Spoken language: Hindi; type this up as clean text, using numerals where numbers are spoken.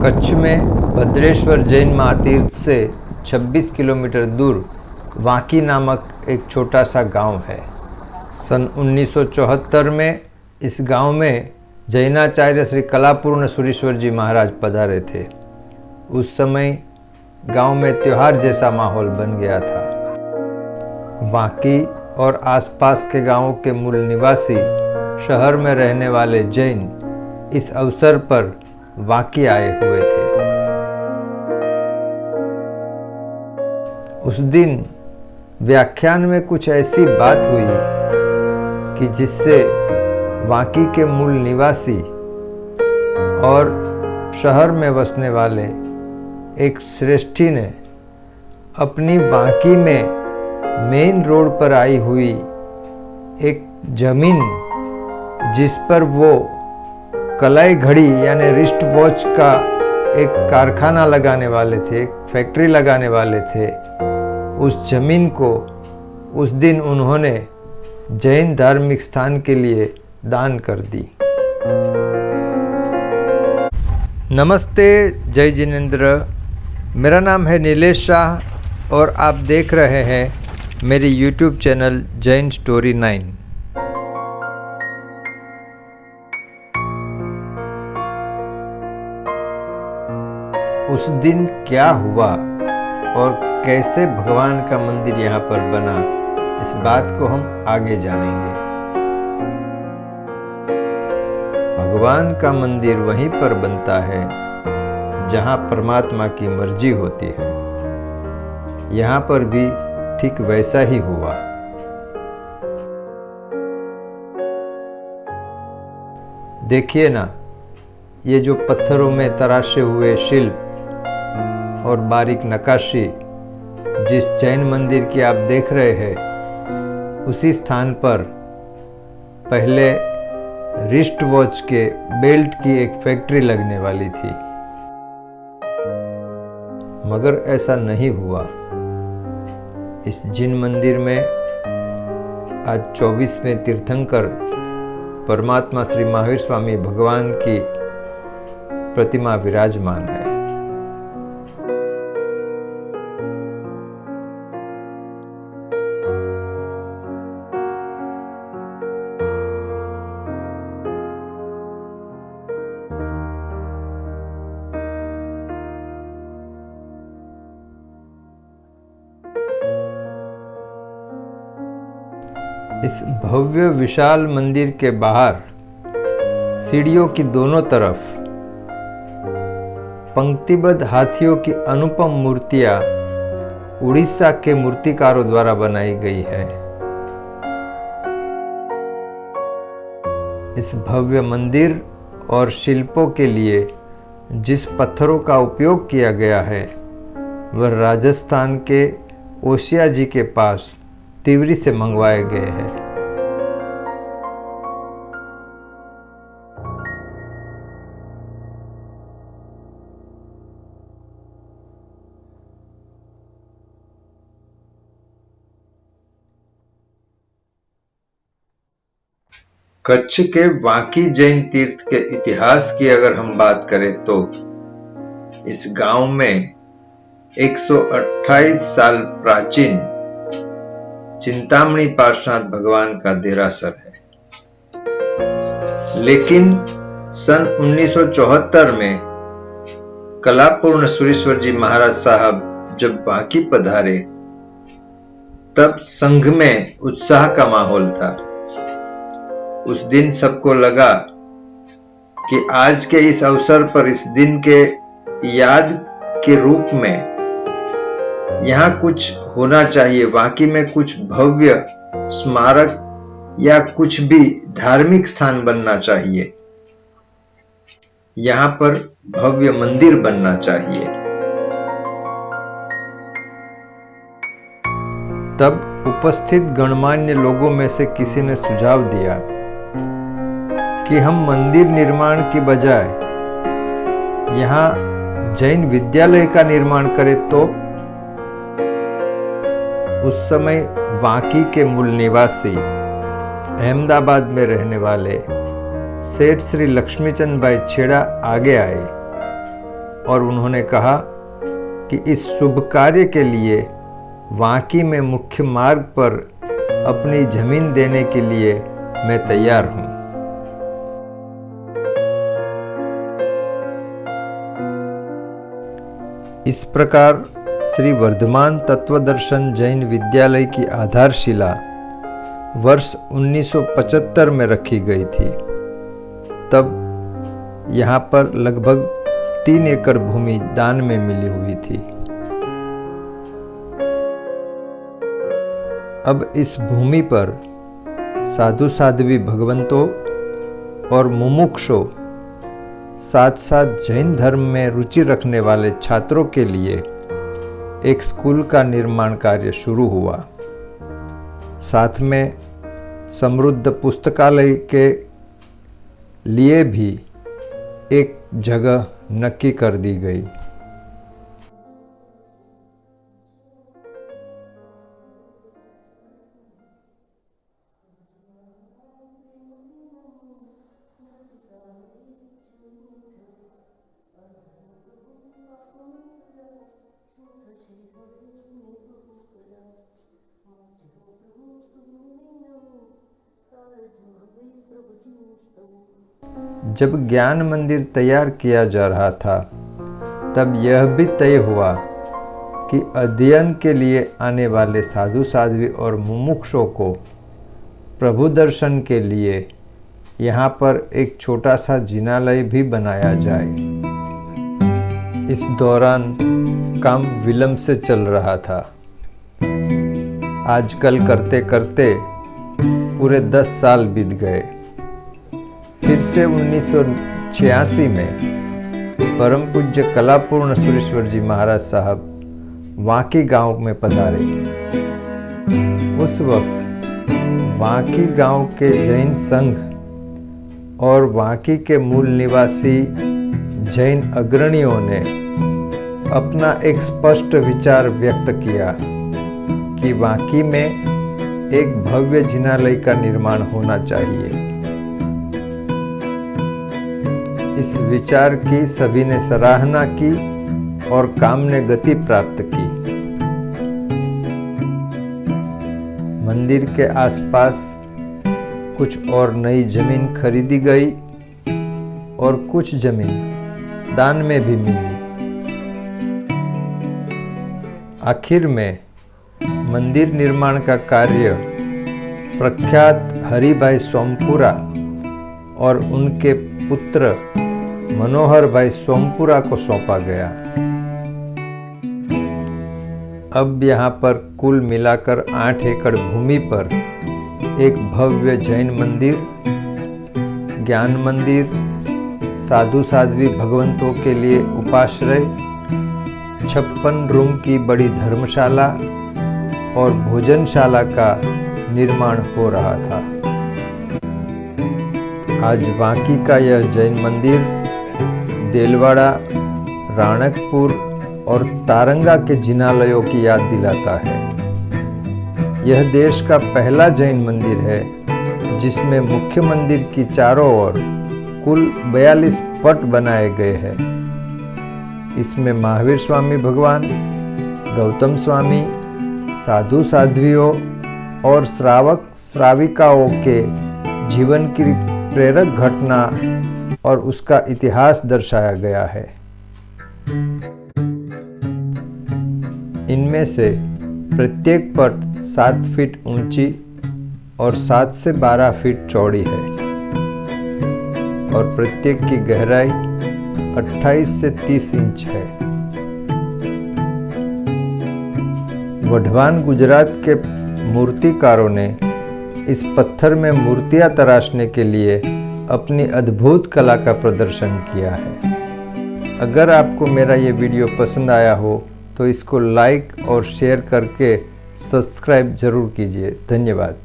कच्छ में भद्रेश्वर जैन महातीर्थ से 26 किलोमीटर दूर वाकी नामक एक छोटा सा गांव है। सन 1974 में इस गांव में जैनाचार्य श्री कलापूर्ण सुरेश्वर जी महाराज पधारे थे। उस समय गांव में त्योहार जैसा माहौल बन गया था। वाकी और आसपास के गांवों के मूल निवासी शहर में रहने वाले जैन इस अवसर पर वाकी आए हुए थे। उस दिन व्याख्यान में कुछ ऐसी बात हुई कि जिससे वाकी के मूल निवासी और शहर में बसने वाले एक श्रेष्ठी ने अपनी वाकी में मेन रोड पर आई हुई एक जमीन जिस पर वो कलाई घड़ी यानी रिस्ट वॉच का एक कारखाना लगाने वाले थे, एक फैक्ट्री लगाने वाले थे, उस जमीन को उस दिन उन्होंने जैन धार्मिक स्थान के लिए दान कर दी। नमस्ते, जय जिनेंद्र। मेरा नाम है नीलेश शाह और आप देख रहे हैं मेरी YouTube चैनल जैन स्टोरी 9। उस दिन क्या हुआ और कैसे भगवान का मंदिर यहाँ पर बना, इस बात को हम आगे जानेंगे। भगवान का मंदिर वहीं पर बनता है जहाँ परमात्मा की मर्जी होती है। यहाँ पर भी ठीक वैसा ही हुआ। देखिए ना, ये जो पत्थरों में तराशे हुए शिल्प और बारीक नक्काशी जिस जैन मंदिर की आप देख रहे हैं, उसी स्थान पर पहले रिस्ट वॉच के बेल्ट की एक फैक्ट्री लगने वाली थी, मगर ऐसा नहीं हुआ। इस जिन मंदिर में आज 24वें तीर्थंकर परमात्मा श्री महावीर स्वामी भगवान की प्रतिमा विराजमान है। इस भव्य विशाल मंदिर के बाहर सीढ़ियों की दोनों तरफ पंक्तिबद्ध हाथियों की अनुपम मूर्तियां उड़ीसा के मूर्तिकारों द्वारा बनाई गई है। इस भव्य मंदिर और शिल्पों के लिए जिस पत्थरों का उपयोग किया गया है वह राजस्थान के ओसिया जी के पास तिवरी से मंगवाए गए हैं। कच्छ के वाकी जैन तीर्थ के इतिहास की अगर हम बात करें तो इस गांव में 128 साल प्राचीन चिंतामणि पार्श्वनाथ भगवान का देरासर है। लेकिन सन 1974 में कलापूर्ण सुरेश्वर जी महाराज साहब जब वाकी पधारे, तब संघ में उत्साह का माहौल था। उस दिन सबको लगा कि आज के इस अवसर पर, इस दिन के याद के रूप में यहाँ कुछ होना चाहिए। वाकी में कुछ भव्य स्मारक या कुछ भी धार्मिक स्थान बनना चाहिए। यहाँ पर भव्य मंदिर बनना चाहिए। तब उपस्थित गणमान्य लोगों में से किसी ने सुझाव दिया कि हम मंदिर निर्माण की बजाय यहाँ जैन विद्यालय का निर्माण करें तो। उस समय वाकी के मूल निवासी अहमदाबाद में रहने वाले सेठ श्री लक्ष्मीचंद भाई छेड़ा आगे आए और उन्होंने कहा कि इस शुभ कार्य के लिए वाकी में मुख्य मार्ग पर अपनी जमीन देने के लिए मैं तैयार हूँ। इस प्रकार श्री वर्धमान तत्वदर्शन जैन विद्यालय की आधारशिला वर्ष 1975 में रखी गई थी। तब यहाँ पर लगभग 3 एकड़ भूमि दान में मिली हुई थी। अब इस भूमि पर साधु साध्वी भगवंतों और मुमुक्षों, साथ साथ जैन धर्म में रुचि रखने वाले छात्रों के लिए एक स्कूल का निर्माण कार्य शुरू हुआ। साथ में समृद्ध पुस्तकालय के लिए भी एक जगह नक्की कर दी गई। जब ज्ञान मंदिर तैयार किया जा रहा था, तब यह भी तय हुआ कि अध्ययन के लिए आने वाले साधु साध्वी और मुमुक्षों को प्रभु दर्शन के लिए यहाँ पर एक छोटा सा जिनालय भी बनाया जाए। इस दौरान काम विलंब से चल रहा था। आजकल करते करते पूरे 10 साल बीत गए। फिर से 1986 में परम पूज्य कलापूर्ण सुरेश्वर जी महाराज साहब वाकी गांव में पधारे। उस वक्त वाकी गांव के जैन संघ और वाकी के मूल निवासी जैन अग्रणियों ने अपना एक स्पष्ट विचार व्यक्त किया कि वाकी में एक भव्य जिनालय का निर्माण होना चाहिए। इस विचार की सभी ने सराहना की और काम ने गति प्राप्त की। मंदिर के आसपास कुछ और नई जमीन खरीदी गई और कुछ जमीन दान में भी मिली। आखिर में मंदिर निर्माण का कार्य प्रख्यात हरिभाई सोमपुरा और उनके पुत्र मनोहर भाई सोमपुरा को सौंपा गया। अब यहाँ पर कुल मिलाकर 8 एकड़ भूमि पर एक भव्य जैन मंदिर, ज्ञान मंदिर, साधु साध्वी भगवंतों के लिए उपाश्रय, 56 रूम की बड़ी धर्मशाला और भोजनशाला का निर्माण हो रहा था। आज वाकी का यह जैन मंदिर देलवाड़ा, राणकपुर और तारंगा के जिनालयों की याद दिलाता है। यह देश का पहला जैन मंदिर है जिसमें मुख्य मंदिर की चारों ओर कुल 42 पट बनाए गए हैं। इसमें महावीर स्वामी भगवान, गौतम स्वामी, साधु साध्वियों और श्रावक श्राविकाओं के जीवन की प्रेरक घटना और उसका इतिहास दर्शाया गया है। इनमें से प्रत्येक पट 7 फीट ऊंची और 7 से 12 फीट चौड़ी है और प्रत्येक की गहराई 28 से 30 इंच है। वढवान गुजरात के मूर्तिकारों ने इस पत्थर में मूर्तियां तराशने के लिए अपनी अद्भुत कला का प्रदर्शन किया है। अगर आपको मेरा ये वीडियो पसंद आया हो तो इसको लाइक और शेयर करके सब्सक्राइब जरूर कीजिए। धन्यवाद।